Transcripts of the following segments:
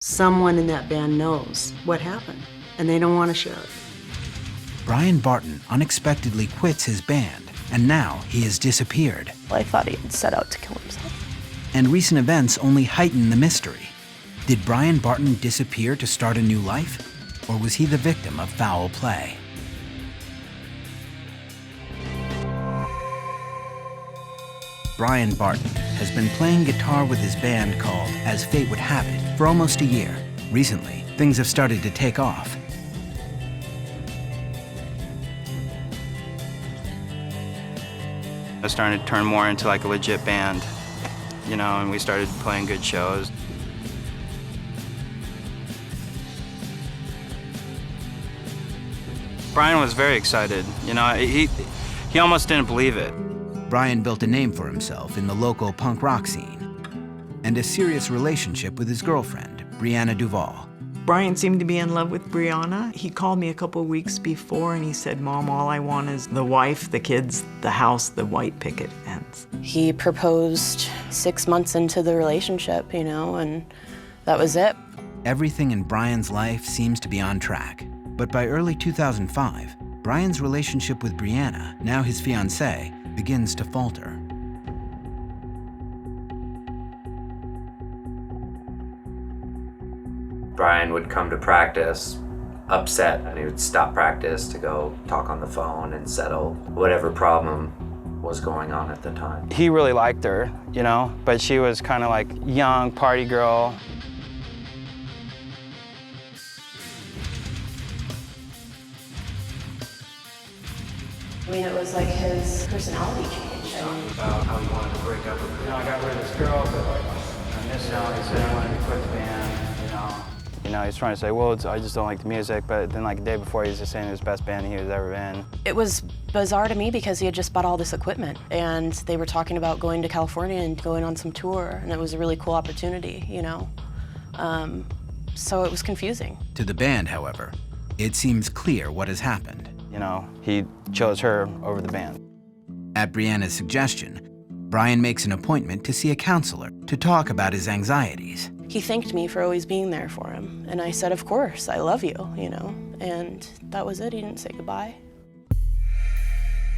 Someone in that band knows what happened, and they don't want to share it. Brian Barton unexpectedly quits his band, and now he has disappeared. I thought he had set out to kill himself. And recent events only heighten the mystery. Did Brian Barton disappear to start a new life? Or was he the victim of foul play? Brian Barton has been playing guitar with his band called As Fate Would Have It for almost a year. Recently, things have started to take off. It started to turn more into like a legit band, you know, and we started playing good shows. Brian was very excited, you know, he almost didn't believe it. Brian built a name for himself in the local punk rock scene and a serious relationship with his girlfriend, Brianna Duvall. Brian seemed to be in love with Brianna. He called me a couple weeks before and he said, "Mom, all I want is the wife, the kids, the house, the white picket fence." He proposed 6 months into the relationship, you know, and that was it. Everything in Brian's life seems to be on track. But by early 2005, Brian's relationship with Brianna, now his fiancée, begins to falter. Brian would come to practice upset, and he would stop practice to go talk on the phone and settle whatever problem was going on at the time. He really liked her, you know, but she was kind of like young party girl. I mean, it was like his personality changed. About how he wanted to break up with her. You know, I got rid of this girl, but like, I miss her. He said he wanted to quit the band, you know. You know, he's trying to say, well, I just don't like the music, but then like the day before, he's just saying it was the best band he was ever in. It was bizarre to me because he had just bought all this equipment and they were talking about going to California and going on some tour, and it was a really cool opportunity, you know. So it was confusing. To the band, however, it seems clear what has happened. You know, he chose her over the band. At Brianna's suggestion, Brian makes an appointment to see a counselor to talk about his anxieties. He thanked me for always being there for him. And I said, of course, I love you, you know. And that was it. He didn't say goodbye.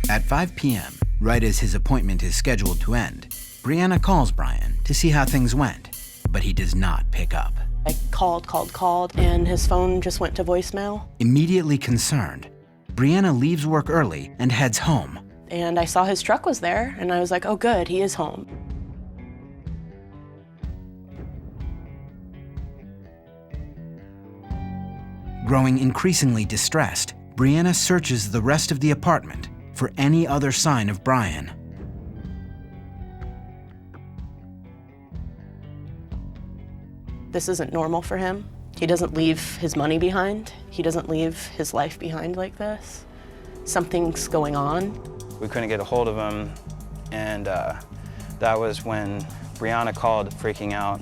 At 5 p.m., right as his appointment is scheduled to end, Brianna calls Brian to see how things went, but he does not pick up. I called, and his phone just went to voicemail. Immediately concerned, Brianna leaves work early and heads home. And I saw his truck was there, and I was like, oh good, he is home. Growing increasingly distressed, Brianna searches the rest of the apartment for any other sign of Brian. This isn't normal for him. He doesn't leave his money behind. He doesn't leave his life behind like this. Something's going on. We couldn't get a hold of him, and that was when Brianna called, freaking out.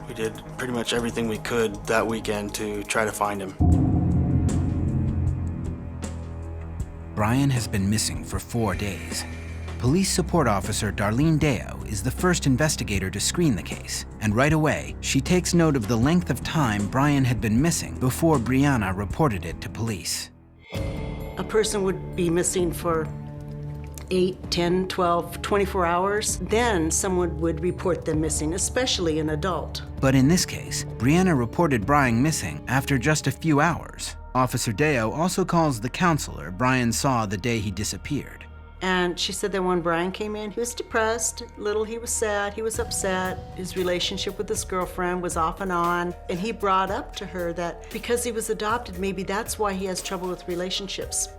We did pretty much everything we could that weekend to try to find him. Brian has been missing for 4 days. Police support officer Darlene Deo is the first investigator to screen the case, and right away, she takes note of the length of time Brian had been missing before Brianna reported it to police. A person would be missing for 8, 10, 12, 24 hours. Then someone would report them missing, especially an adult. But in this case, Brianna reported Brian missing after just a few hours. Officer Deo also calls the counselor Brian saw the day he disappeared. And she said that when Brian came in, he was depressed, he was sad, he was upset. His relationship with his girlfriend was off and on. And he brought up to her that because he was adopted, maybe that's why he has trouble with relationships.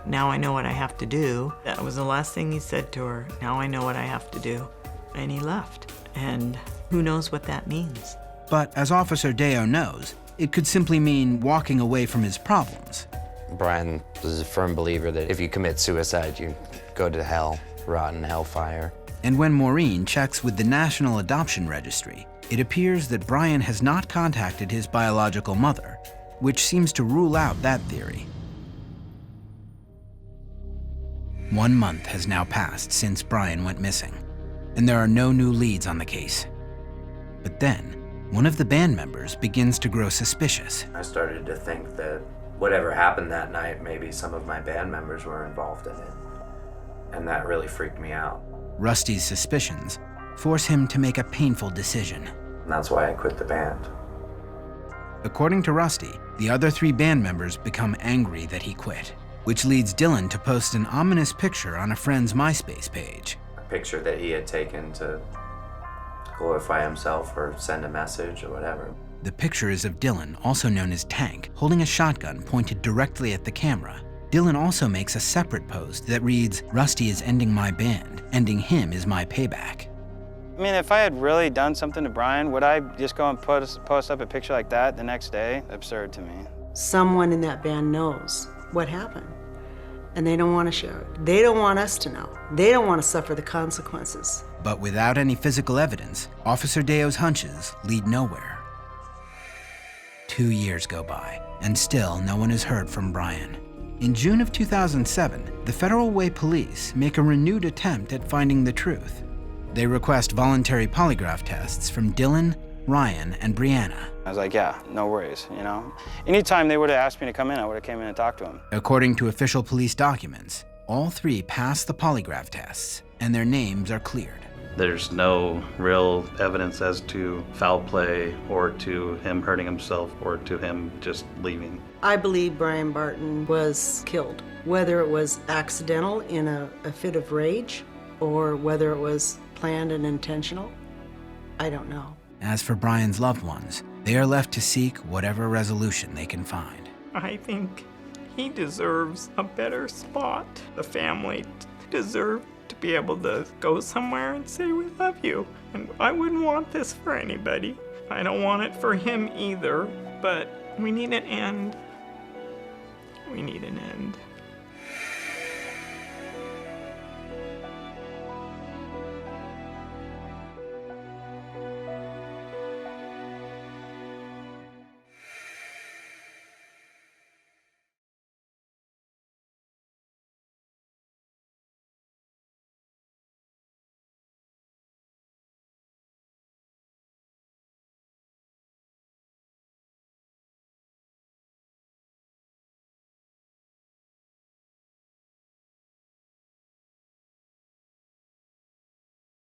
Now I know what I have to do. That was the last thing he said to her. Now I know what I have to do. And he left. And who knows what that means. But as Officer Deo knows, it could simply mean walking away from his problems. Brian was a firm believer that if you commit suicide, you go to hell, rot in hellfire. And when Maureen checks with the National Adoption Registry, it appears that Brian has not contacted his biological mother, which seems to rule out that theory. 1 month has now passed since Brian went missing, and there are no new leads on the case. But then, one of the band members begins to grow suspicious. I started to think that whatever happened that night, maybe some of my band members were involved in it. And that really freaked me out. Rusty's suspicions force him to make a painful decision. And that's why I quit the band. According to Rusty, the other 3 band members become angry that he quit, which leads Dylan to post an ominous picture on a friend's MySpace page. A picture that he had taken to glorify himself or send a message or whatever. The picture is of Dylan, also known as Tank, holding a shotgun pointed directly at the camera. Dylan also makes a separate post that reads, "Rusty is ending my band. Ending him is my payback." I mean, if I had really done something to Brian, would I just go and post up a picture like that the next day? Absurd to me. Someone in that band knows what happened, and they don't want to share it. They don't want us to know. They don't want to suffer the consequences. But without any physical evidence, Officer Deo's hunches lead nowhere. 2 years go by, and still no one has heard from Brian. In June of 2007, the Federal Way Police make a renewed attempt at finding the truth. They request voluntary polygraph tests from Dylan, Ryan, and Brianna. I was like, yeah, no worries, you know? Anytime they would have asked me to come in, I would have came in and talked to them. According to official police documents, all 3 pass the polygraph tests, and their names are cleared. There's no real evidence as to foul play or to him hurting himself or to him just leaving. I believe Brian Barton was killed, whether it was accidental in a fit of rage or whether it was planned and intentional. I don't know. As for Brian's loved ones, they are left to seek whatever resolution they can find. I think he deserves a better spot. The family deserve to be able to go somewhere and say, "We love you." And I wouldn't want this for anybody. I don't want it for him either, but we need an end. We need an end.